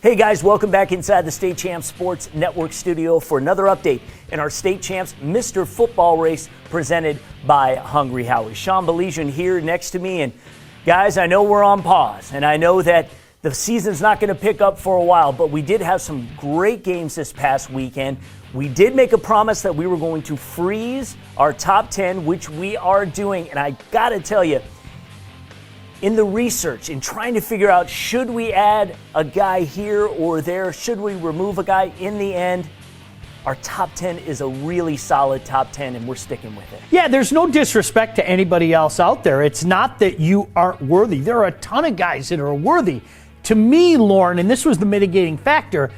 Hey guys, welcome back inside the State Champs Sports Network studio for another update in our State Champs Mr. Football race presented by Hungry Howie. Sean Belizian here next to me, and guys, I know we're on pause, and I know that the season's not going to pick up for a while, but we did have some great games this past weekend. We did make a promise that we were going to freeze our top 10, which we are doing, and I got to tell you, in the research, in trying to figure out should we add a guy here or there, should we remove a guy, in the end, our top 10 is a really solid top 10, and we're sticking with it. Yeah, there's no disrespect to anybody else out there. It's not that you aren't worthy. There are a ton of guys that are worthy. To me, Lauren, and this was the mitigating factor,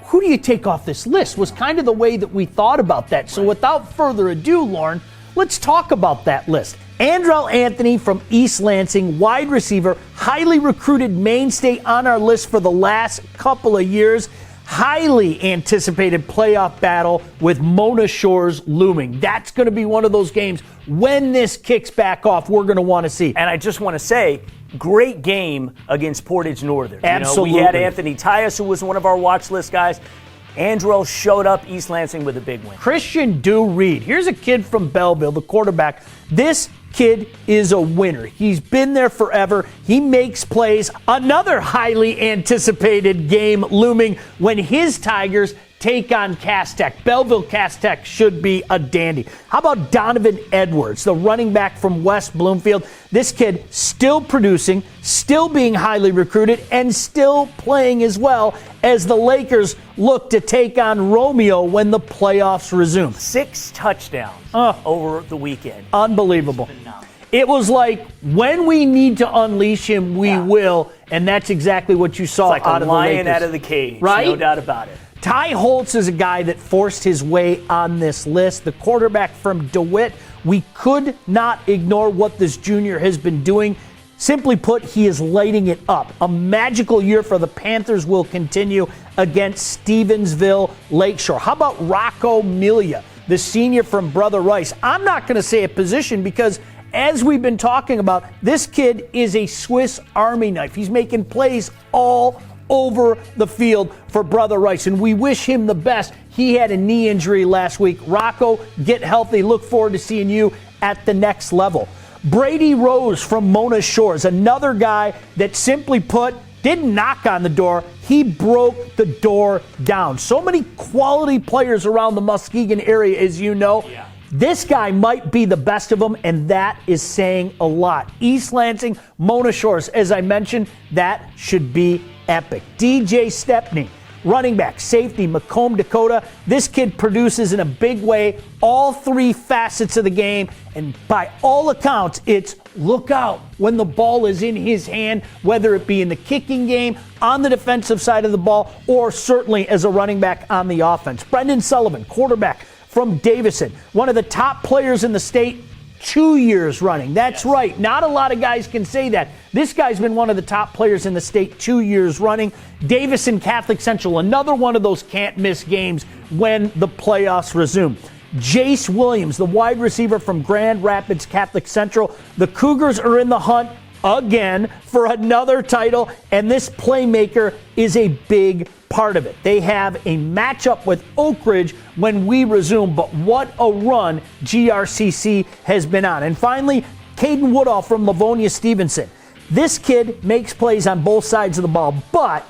who do you take off this list was kind of the way that we thought about that. So without further ado, Lauren, let's talk about that list. Andrel Anthony from East Lansing, wide receiver, highly recruited mainstay on our list for the last couple of years. Highly anticipated playoff battle with Mona Shores looming. That's going to be one of those games when this kicks back off we're going to want to see. And I just want to say, great game against Portage Northern. Absolutely. We had Anthony Tyus, who was one of our watch list guys. Andrel showed up East Lansing with a big win. Christian Dew Reed. Here's a kid from Belleville, the quarterback. This kid is a winner. He's been there forever. He makes plays. Another highly anticipated game looming when his Tigers take on Cass Tech. Belleville Cass Tech should be a dandy. How about Donovan Edwards, the running back from West Bloomfield? This kid still producing, still being highly recruited, and still playing as well as the Lakers look to take on Romeo when the playoffs resume. 6 touchdowns over the weekend. Unbelievable. It was like, when we need to unleash him, we will, and that's exactly what you saw it's like out of the Lakers. a lion out of the cage, right? No doubt about it. Ty Holtz is a guy that forced his way on this list. The quarterback from DeWitt. We could not ignore what this junior has been doing. Simply put, he is lighting it up. A magical year for the Panthers will continue against Stevensville Lakeshore. How about Rocco Milia, the senior from Brother Rice? I'm not going to say a position because, as we've been talking about, this kid is a Swiss Army knife. He's making plays all over the field for Brother Rice, and we wish him the best. He had a knee injury last week. Rocco, get healthy. Look forward to seeing you at the next level. Brady Rose from Mona Shores, another guy that, simply put, didn't knock on the door. He broke the door down. So many quality players around the Muskegon area, as you know. Yeah. This guy might be the best of them, and that is saying a lot. East Lansing, Mona Shores, as I mentioned, that should be epic. DJ Stepney, running back, safety, Macomb, Dakota. This kid produces in a big way, all 3 facets of the game, and by all accounts, it's look out when the ball is in his hand, whether it be in the kicking game, on the defensive side of the ball, or certainly as a running back on the offense. Brendan Sullivan, quarterback from Davison, one of the top players in the state, 2 years running. That's right. Not a lot of guys can say that. This guy's been one of the top players in the state 2 years running. Davison Catholic Central, another one of those can't-miss games when the playoffs resume. Jace Williams, the wide receiver from Grand Rapids Catholic Central. The Cougars are in the hunt again for another title, and this playmaker is a big part of it. They have a matchup with Oak Ridge when we resume, but what a run GRCC has been on. And finally, Caden Woodall from Livonia Stevenson. This kid makes plays on both sides of the ball, but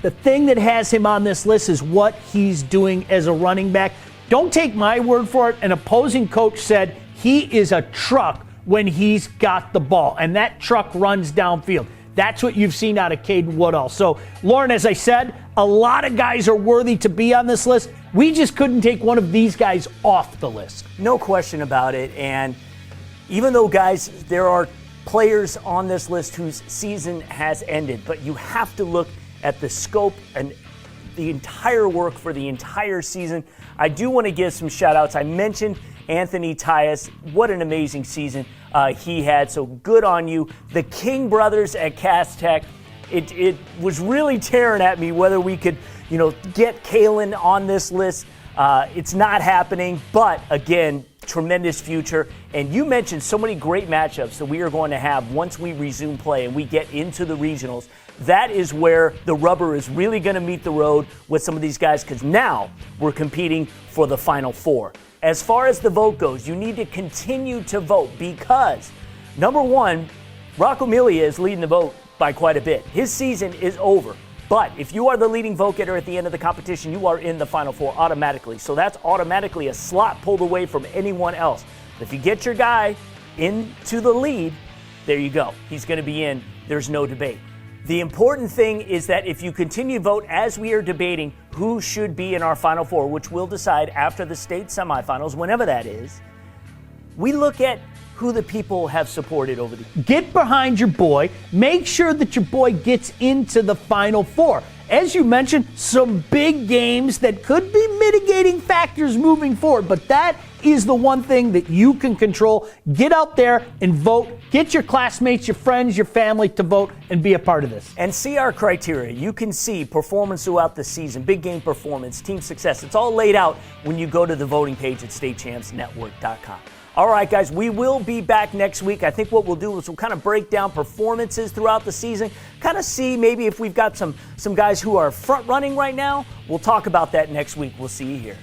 the thing that has him on this list is what he's doing as a running back. Don't take my word for it. An opposing coach said he is a truck when he's got the ball, and that truck runs downfield. That's what you've seen out of Caden Woodall. So, Lauren, as I said, a lot of guys are worthy to be on this list. We just couldn't take one of these guys off the list. No question about it. And even though, guys, there are players on this list whose season has ended, but you have to look at the scope and the entire work for the entire season. I do want to give some shout-outs. I mentioned Anthony Tyus. What an amazing season he had. So good on you. The King brothers at Cass Tech. It was really tearing at me whether we could, get Kalen on this list. It's not happening, but again, tremendous future. And you mentioned so many great matchups that we are going to have once we resume play and we get into the regionals. That is where the rubber is really going to meet the road with some of these guys, because now we're competing for the Final Four. As far as the vote goes, you need to continue to vote because, number one, Rocco Milia is leading the vote by quite a bit. His season is over. But if you are the leading vote getter at the end of the competition, you are in the Final Four automatically. So that's automatically a slot pulled away from anyone else. But if you get your guy into the lead, there you go. He's going to be in. There's no debate. The important thing is that if you continue to vote as we are debating who should be in our Final Four, which we'll decide after the state semifinals, whenever that is, we look at who the people have supported over the years. Get behind your boy. Make sure that your boy gets into the Final Four. As you mentioned, some big games that could be mitigating factors moving forward, but that is the one thing that you can control. Get out there and vote. Get your classmates, your friends, your family to vote and be a part of this. And see our criteria. You can see performance throughout the season, big game performance, team success. It's all laid out when you go to the voting page at statechampsnetwork.com. All right, guys, we will be back next week. I think what we'll do is we'll kind of break down performances throughout the season, kind of see maybe if we've got some guys who are front running right now. We'll talk about that next week. We'll see you here.